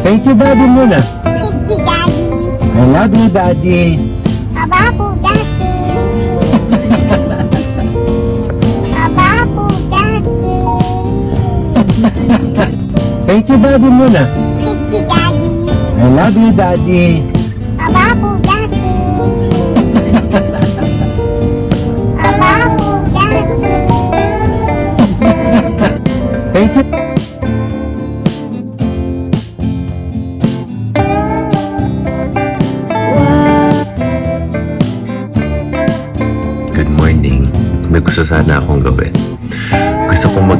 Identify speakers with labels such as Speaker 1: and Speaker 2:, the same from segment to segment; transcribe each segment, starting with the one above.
Speaker 1: Thank you, Daddy muna.
Speaker 2: Thank you, Daddy.
Speaker 1: I love you, Daddy.
Speaker 2: Abapo, Daddy. Abapo, Daddy.
Speaker 1: Thank you, Daddy muna.
Speaker 2: Thank you, Daddy.
Speaker 1: I love you, Daddy.
Speaker 2: Abapo, Daddy. Abapo, Daddy.
Speaker 1: Thank you.
Speaker 3: Good morning. May gusto sana akong gawin. Gusto kong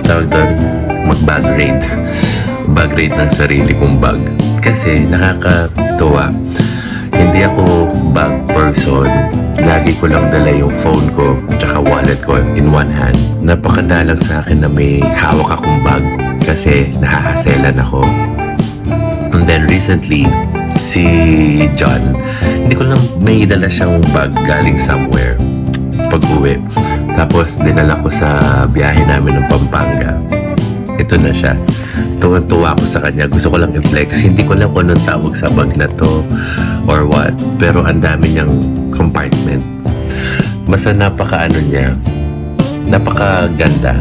Speaker 3: tawag doon, mag-bag raid. Bag raid ng sarili kong bag. Kasi nakakatuwa. Hindi ako bag person. Lagi ko lang dala yung phone ko tsaka wallet ko in one hand. Napakadalang sa akin na may hawak akong bag kasi nahahaselan ako. And then recently, si John, hindi ko lang may dala siyang bag galing somewhere pag-uwi. Tapos dinala ko sa biyahe namin ng Pampanga. Ito na siya. Tuwan-tuwa ako sa kanya. Gusto ko lang i-flex. Hindi ko lang kung anong tawag sa bag na to or what. Pero ang dami niyang compartment. Basta napaka-ano niya. Napaka-ganda.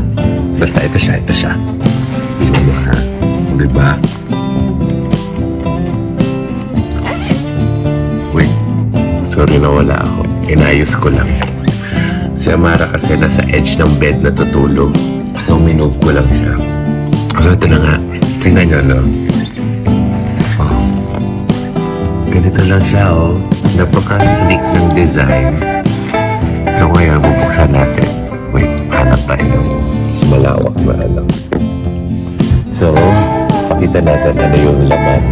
Speaker 3: Basta ito siya. Diba? Wait. Sorry na wala ako. Inayos ko lang. Si Amara kasi nasa edge ng bed na tutulog. So, minove ko lang siya. So, ito na nga. Tingnan nyo, no? Oh. Ganito lang siya, oh. Napaka-sleek ng design. So, ngayon, bubuksan natin. Wait, hanap tayo ng mas malawak na alam. So, pakita natin ano yung laman.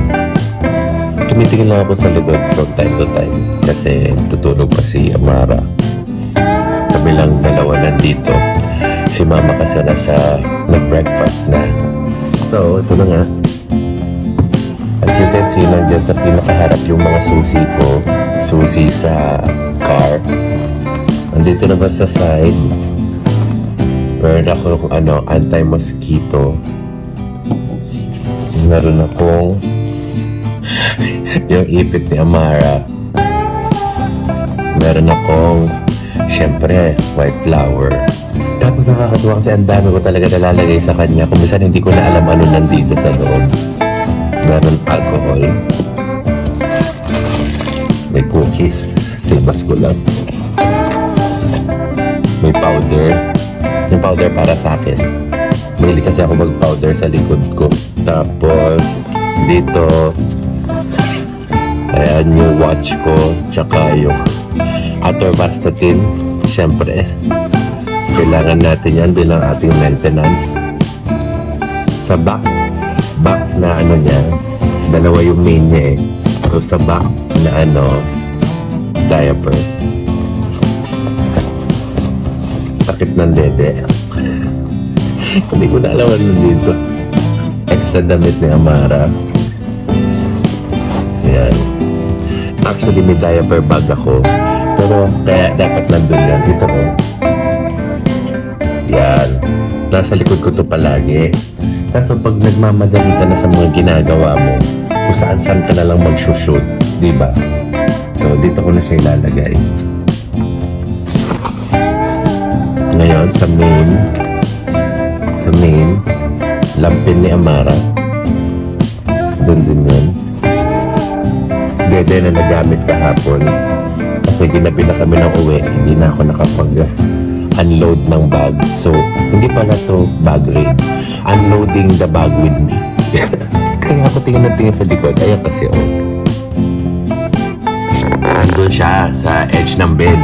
Speaker 3: Tumitingin lang ako sa likod from time to time. Kasi tutulog pa si Amara. Kami lang dalawa nandito. Si Mama kasi nag-breakfast na. So, ito na nga. As you can see, nandyan sa pinakaharap yung mga susi ko. Susi sa car. Nandito naman sa side. Meron ako anti-mosquito. Meron akong yung ipit ni Amara. Meron akong syempre, white flower. Tapos nakakatuwa kasi ang dami ko talaga nalalagay sa kanya. Kung minsan hindi ko na alam ano nandito sa loob. Meron alcohol. May cookies. Tilbas ko lang. May powder. Yung powder para sa akin. Mahilig kasi ako mag-powder sa likod ko. Tapos, dito, ayan yung watch ko. Tsaka yung atorvastatin. Siyempre, kailangan natin yan bilang ating maintenance. Sa back na niya, dalawa yung main niya eh. So sa back na diaper. Takip ng dede. Hindi ko na alam ano dito. Extra damit ni Amara. Ayan. Actually, may diaper bag ako. Pero kaya dapat nandun yan. Dito ko. Yan. Nasa likod ko to palagi. Kaso pag nagmamadali ka na sa mga ginagawa mo, kung saan-saan ka na lang mag-shoot, diba? So, dito ko na siya ilalagay. Ngayon, sa main, lampin ni Amara. Doon din yun. Dede na nagamit kahapon. Kasi ginabi na kami ng uwi, hindi na ako nakapag-unload ng bag. So, hindi pala to bag raid. Unloading the bag with me. Kaya ako tingin sa likod. Ayan kasi, oh. Andun siya sa edge ng bed.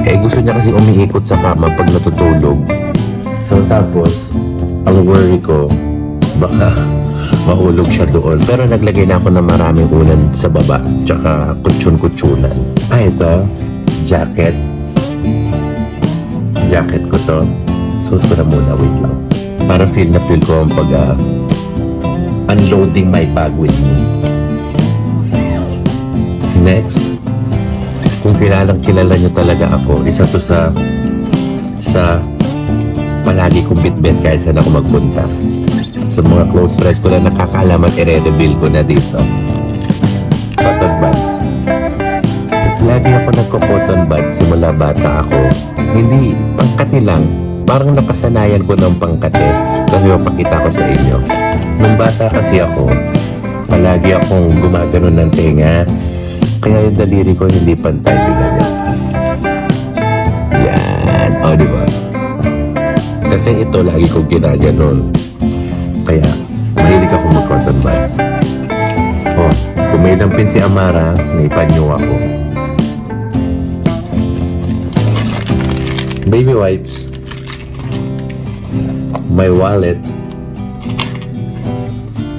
Speaker 3: Eh, gusto niya kasi umiikot sa kama pag natutulog. So, tapos, ang worry ko, baka mahulog siya doon. Pero naglagay na ako ng maraming unan sa baba. Tsaka kutsun-kutsunan. Ito. Jacket. Jacket ko to. Suot ko na muna. Wait lang. Para feel ko ang unloading my bag with me. Next. Kung kilala nyo talaga ako, isa to sa palagi kong bitbit kahit saan ako magpunta. Sa mga close friends ko na nakakaalam at i-reveal ko na dito. Cotton buds. Lagi ako nagko-cotton buds simula bata ako. Hindi, pangkati lang. Parang nakasanayan ko ng pangkati. Kasi mapakita ko sa inyo. Nung bata kasi ako, palagi akong gumagano ng tenga. Kaya yung daliri ko hindi pantay. Tingnan niyo. Yan. O, diba? Kasi ito lagi kong ginaganon. Kaya, mahilig ako mag-cotton buds. Oh, kung may lampin si Amara, may panyo ako. Baby wipes. My wallet.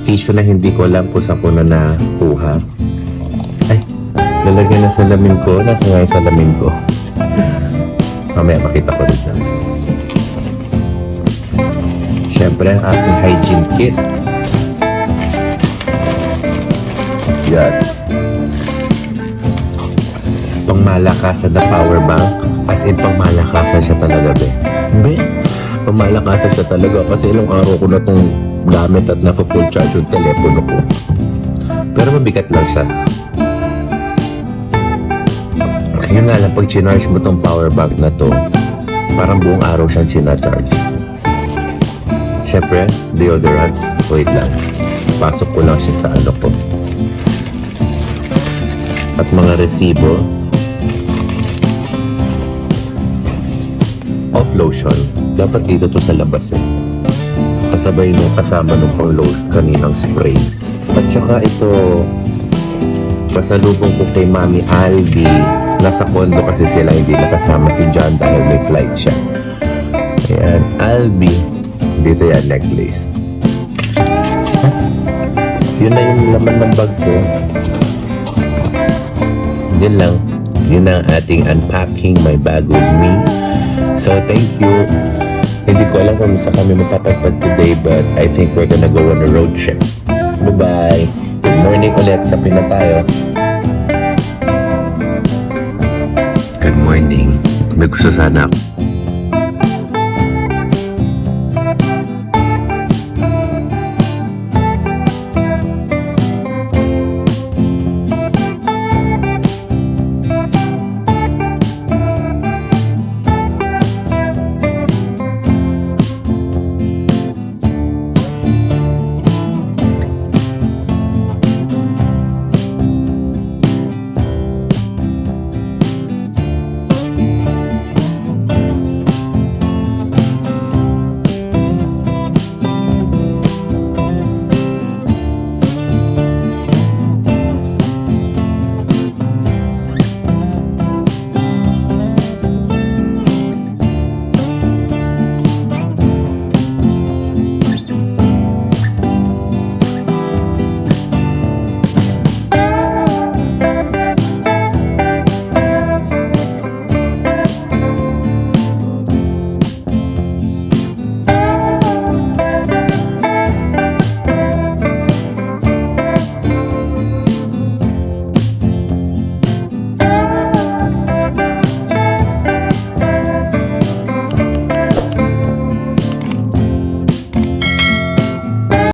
Speaker 3: Tissue na hindi ko alam kung saan ko na nakuha. Ay, lalagyan na sa lamin ko. Nasa nga yung sa lamin ko. Mamaya makita ko dito. Siyempre, ang ating hygiene kit. Yan. Pangmalakasan na power bank. As in, pangmalakasan siya talaga, be. Be, pangmalakasan siya talaga. Kasi ilang araw ko na itong gamit at nasa-full charge yung telepono ko. Pero mabigat lang siya. Yun nga lang, pag chinarge mo tong power bank na to, parang buong araw siyang chinarge. Siyempre, deodorant. Wait lang. Pasok ko lang siya sa ano ko. At mga resibo of lotion. Dapat dito to sa labas eh. Kasabay nung kasama nung pang lotion kaninang spray. At saka ito, pasalubong ko kay Mami Albi. Nasa condo kasi sila, hindi nakasama si John dahil may flight siya. Ayan, Albi. Dito yan, necklace. Yun na yung laman ng bag ko. Yun lang. Yun ang ating unpacking my bag with me. So, thank you. Hindi ko alam kung saan kami mapapagpag today, but I think we're gonna go on a road trip. Bye-bye. Good morning ulit. Kape na tayo. Good morning. May gusto sana ako